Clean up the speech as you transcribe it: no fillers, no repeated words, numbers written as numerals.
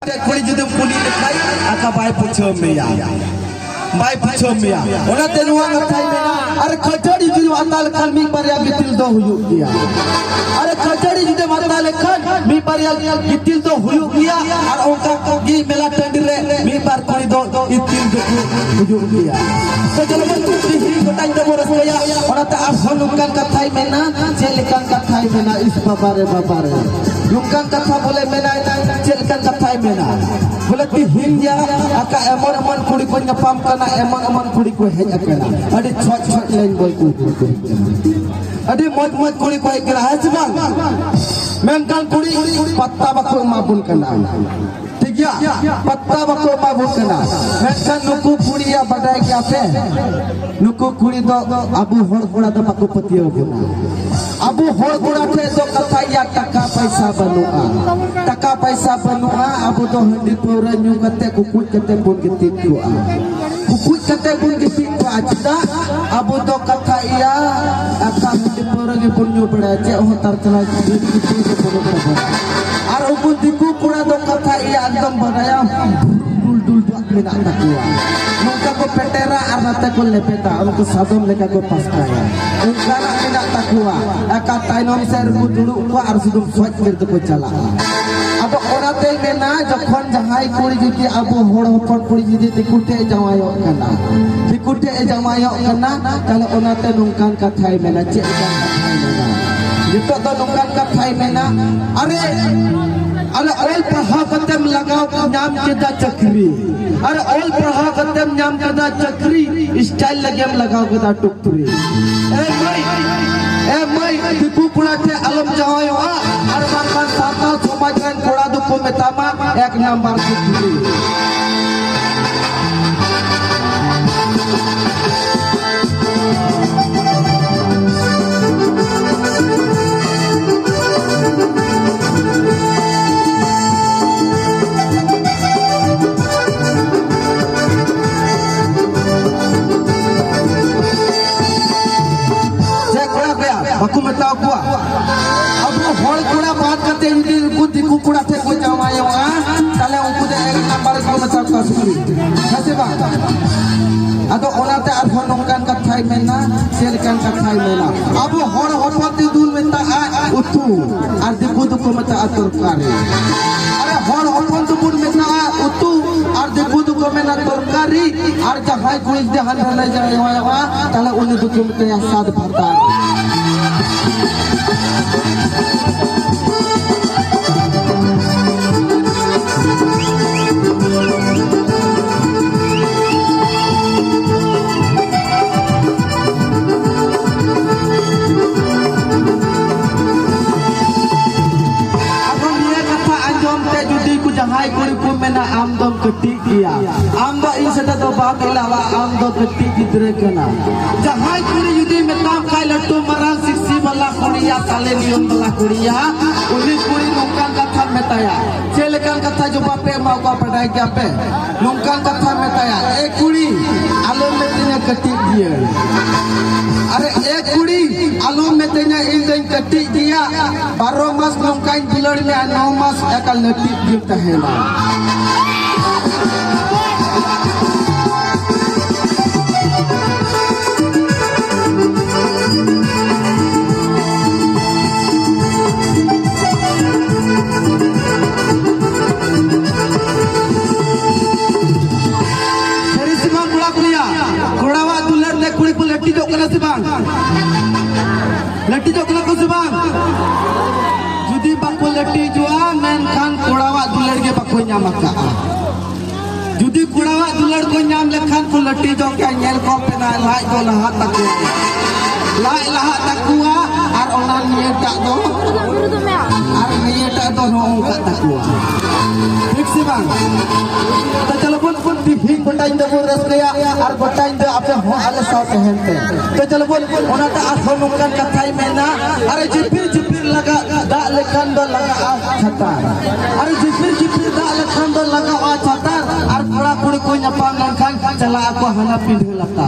Kuli judem kuli lekai, aka bai pucum meya, bai pucum meya. Orang tenuang atai mena, are kacari judem atal kan mi pariya gitil do huyuk dia. Are kacari judem atal kan mi pariya gitil do huyuk dia. Are orang kaki mela tendire mi par kuli do gitil do huyuk dia. Sejalan putih kotai do boros meya. Orang tak asal lukan katai mena, jelikan katai mena is babare. Lukan kata boleh mena, jelikan katai mena. Boleh dihinja, aka emon kuri ko nyapam kana emon kuri ko henya kana. Adi chot lain boy ku. Adi mot kuri ko ikra hajman. Menkan kuri patta bako mabun kana. Tiga patta bako mabun kana. Menkan nuku kuri ya badai kya pe. Nuku kuri do abu hor do bako patiyo buna. Abu hor te do kata ya taka paisa banua. Taka paisa banua abu do hendi pura nyu kate kukut kate pun kitik tua. Kukut kate pun kitik tua aja. Abu do kata iya akan hendi pura nyu pun nyu beraja oh tercela kitik pun pun. Ar ubu diku pura do kata iya agam beraya dul mina takua. Nungka ko petera ar nate ko lepeta unku sadom leka ko paskaya. Ungkara mina takua. Aka tainom ser ku dulu ko ar sudum swat kirtu ko chala. Abo orate mena jokhon jahai kuri judi abu hor hopon kuri judi dikute jamayo kana. Dikute jamayo kana kala onate nungkan kathai mena cek kan kathai mena. Jito to nungkan kathai mena are all prahapatem lagao nyam keda chakri. Are all prahapatem nyam keda chakri style lagem lagao keda tukri. Mai tipu pura te alam jawayo ar makan sata somajan pura duko metama ek number tukri. Aku metau kuah. Abu hol kuda baat kate ini diku kuda te ko jamayo tale unku de ek number ko metau kasuri. Kase ba? Ado onate ar nongkan kathai mena, selkan kathai mena. Abu hor horpati dul meta utu ar diku ko meta atur kari. Are hor horpon dul meta utu ar diku ko mena torkari ar jahai kuis de han hana jayo tale uni duku meta ya sad bhartar. Jahai kuri ku mena amdom ketik dia. Amdo inseta do bab ilawa amdo ketik gidre kana. Jahai kuri judi metam kai lattu marang siksi bala kuriya kalenium bala kuriya. Uni kuri nongkan katha metaya. Celekan katha jo bape mau ko padai kya pe. Nongkan katha metaya. Kuri alom metenya ketik dia. Are kuri alom metenya indeng ketik dia. Baro mas nongkain bulan me 9 mas ekal letik dia tahela. Lati jok kena kusubang. Judi bako lati jua menkan kudawa dular ke bako nyamaka. Judi kudawa dular ko nyam lekhan ko lati jok ke nyel ko pena lai ko lahat takua. Lai lahat takua ar onan niye tak do. Ar niye tak do nong kat takua. Fix bang. Ta telepon pun dihing batain de boras gaya ar batain de ape ho ale saut hente. Ta telepon ona ta ason nongkan kathai mena are jipir laga dak lekhan do laga chatar. Are jipir dak lekhan do laga chatar ar pura kuri ko nyapang nongkan chala aku hana pindhu lata.